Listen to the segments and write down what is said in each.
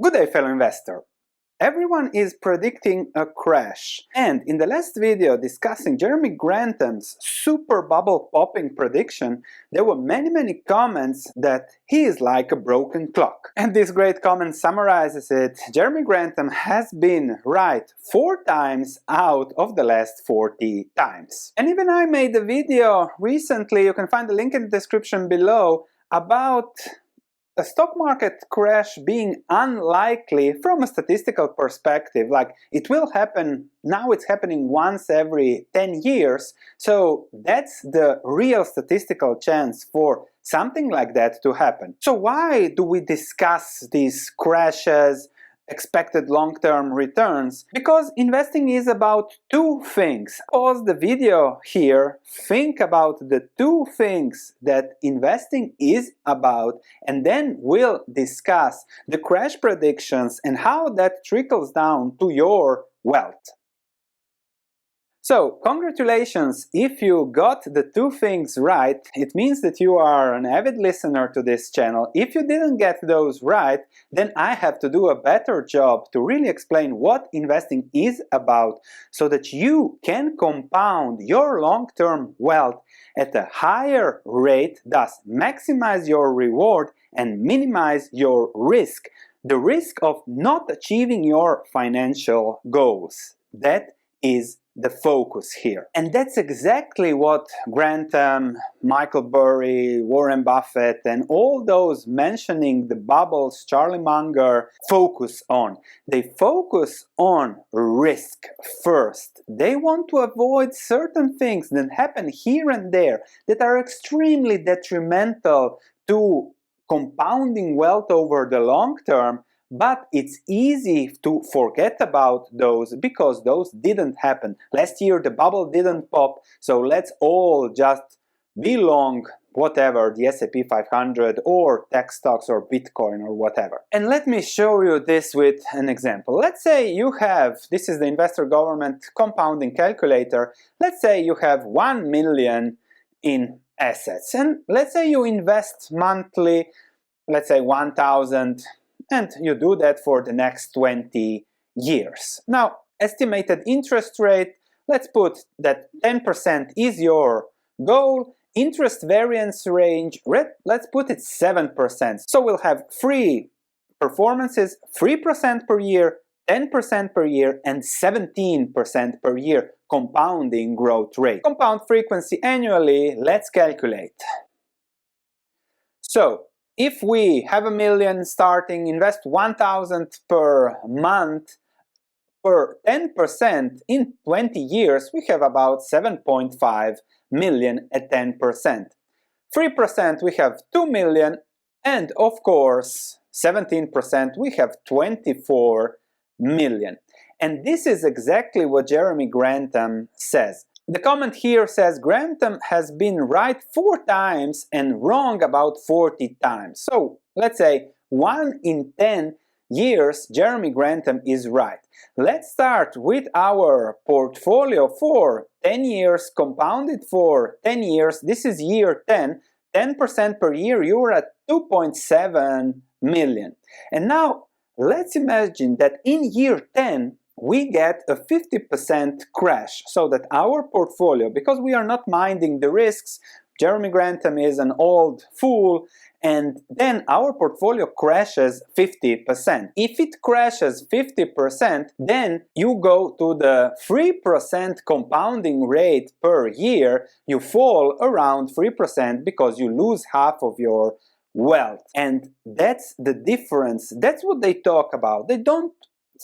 Good day, fellow investor. Everyone is predicting a crash, and in the last video discussing Jeremy Grantham's super bubble popping prediction, there were many comments that he is like a broken clock. And this great comment summarizes it. Jeremy Grantham has been right 4 times out of the last 40 times. And even I made a video recently, you can find the link in the description below, about a stock market crash being unlikely from a statistical perspective. Like, it will happen, now it's happening once every 10 years, so that's the real statistical chance for something like that to happen. So why do we discuss these crashes, expected long-term returns? Because investing is about 2 things. Pause the video here, think about the 2 things that investing is about, and then we'll discuss the crash predictions and how that trickles down to your wealth. So, congratulations, if you got the 2 things right, it means that you are an avid listener to this channel. If you didn't get those right, then I have to do a better job to really explain what investing is about so that you can compound your long-term wealth at a higher rate, thus maximize your reward and minimize your risk, the risk of not achieving your financial goals. That is the focus here. And that's exactly what Grantham, Michael Burry, Warren Buffett, and all those mentioning the bubbles, Charlie Munger, focus on. They focus on risk first. They want to avoid certain things that happen here and there that are extremely detrimental to compounding wealth over the long term. But it's easy to forget about those because those didn't happen. Last year the bubble didn't pop, so let's all just be long whatever, the S&P 500 or tech stocks or Bitcoin or whatever. And let me show you this with an example. Let's say you have, this is the Investor Government Compounding Calculator, let's say you have 1 million in assets, and let's say you invest monthly, let's say 1,000, and you do that for the next 20 years. Now, estimated interest rate, let's put that 10% is your goal. Interest variance range, let's put it 7%. So we'll have 3 performances, 3% per year, 10% per year, and 17% per year compounding growth rate. Compound frequency annually, let's calculate. So, if we have 1 million starting, invest 1,000 per month per 10% in 20 years, we have about 7.5 million at 10%. 3% we have 2 million, and of course 17% we have 24 million. And this is exactly what Jeremy Grantham says. The comment here says Grantham has been right 4 times and wrong about 40 times. So let's say 1 in 10 years Jeremy Grantham is right. Let's start with our portfolio for 10 years, compounded for 10 years. This is year 10, 10% per year, you're at 2.7 million. And now let's imagine that in year 10 we get a 50% crash, so that our portfolio, because we are not minding the risks, Jeremy Grantham is an old fool, and then our portfolio crashes 50%. If it crashes 50%, then you go to the 3% compounding rate per year, you fall around 3% because you lose half of your wealth. And that's the difference. That's what they talk about. They don't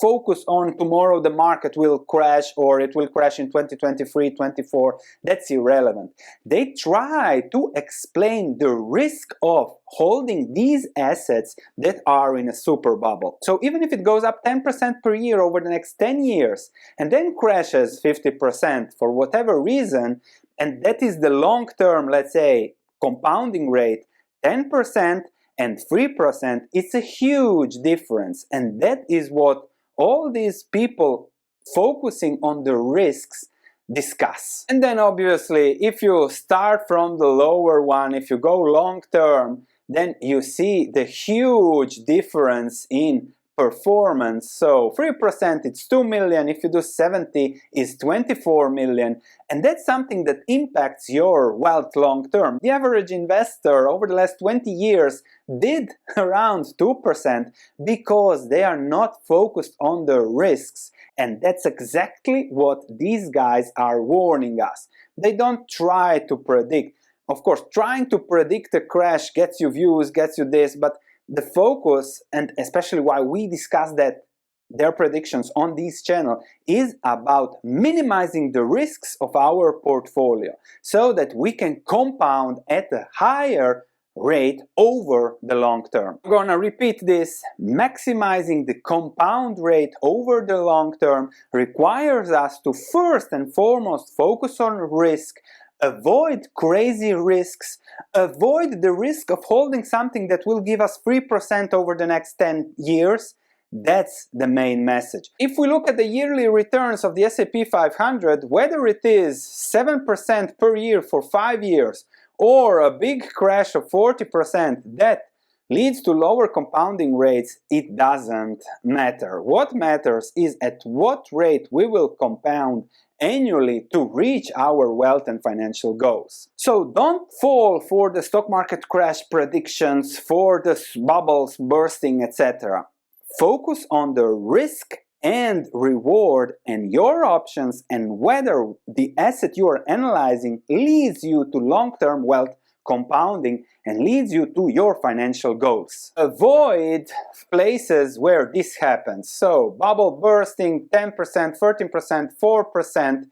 focus on tomorrow the market will crash or it will crash in 2023, 24. That's irrelevant. They try to explain the risk of holding these assets that are in a super bubble. So even if it goes up 10% per year over the next 10 years and then crashes 50% for whatever reason, and that is the long-term, let's say, compounding rate, 10% and 3%, it's a huge difference. And that is what all these people focusing on the risks discuss. And then obviously if you start from the lower one, if you go long term, then you see the huge difference in performance. So 3% it's 2 million, if you do 70 is 24 million, and that's something that impacts your wealth long term. The average investor over the last 20 years did around 2% because they are not focused on the risks, and that's exactly what these guys are warning us. They don't try to predict. Of course, trying to predict a crash gets you views, gets you this, but the focus, and especially why we discuss that their predictions on this channel, is about minimizing the risks of our portfolio so that we can compound at a higher rate over the long term. I'm gonna repeat this. Maximizing the compound rate over the long term requires us to first and foremost focus on risk, avoid crazy risks, avoid the risk of holding something that will give us 3% over the next 10 years. That's the main message. If we look at the yearly returns of the S&P 500, whether it is 7% per year for 5 years or a big crash of 40% that leads to lower compounding rates, it doesn't matter. What matters is at what rate we will compound annually to reach our wealth and financial goals. So don't fall for the stock market crash predictions, for the bubbles bursting, etc. Focus on the risk and reward and your options, and whether the asset you are analyzing leads you to long-term wealth compounding and leads you to your financial goals. Avoid places where this happens. So bubble bursting, 10%, 13%, 4%,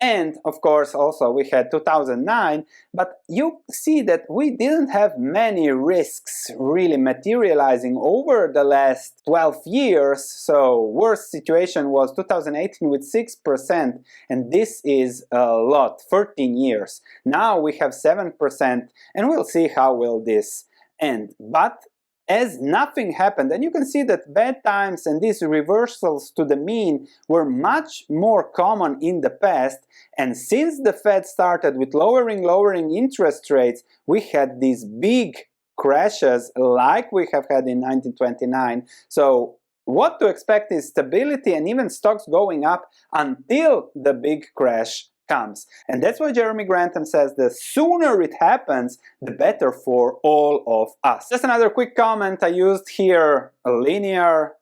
and of course also we had 2009, but you see that we didn't have many risks really materializing over the last 12 years. So worst situation was 2018 with 6%, and this is a lot, 13 years. Now we have 7%, and we'll see how will this end. But as nothing happened, and you can see that bad times and these reversals to the mean were much more common in the past, and since the Fed started with lowering interest rates, we had these big crashes like we have had in 1929. So what to expect is stability and even stocks going up until the big crash comes. And that's why Jeremy Grantham says the sooner it happens, the better for all of us. Just another quick comment. I used here a linear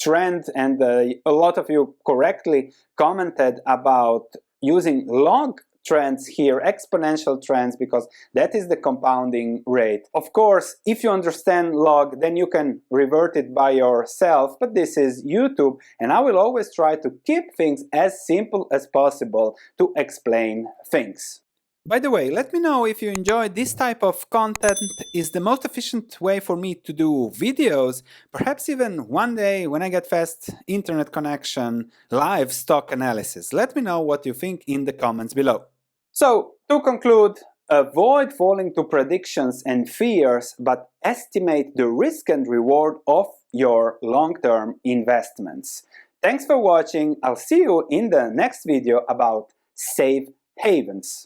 trend, and a lot of you correctly commented about using log trends here, exponential trends, because that is the compounding rate. Of course, if you understand log, then you can revert it by yourself, but this is YouTube, and I will always try to keep things as simple as possible to explain things. By the way, let me know if you enjoy this type of content. Is the most efficient way for me to do videos, perhaps even one day when I get fast internet connection, live stock analysis. Let me know what you think in the comments below. So, to conclude, avoid falling to predictions and fears, but estimate the risk and reward of your long-term investments. Thanks for watching. I'll see you in the next video about safe havens.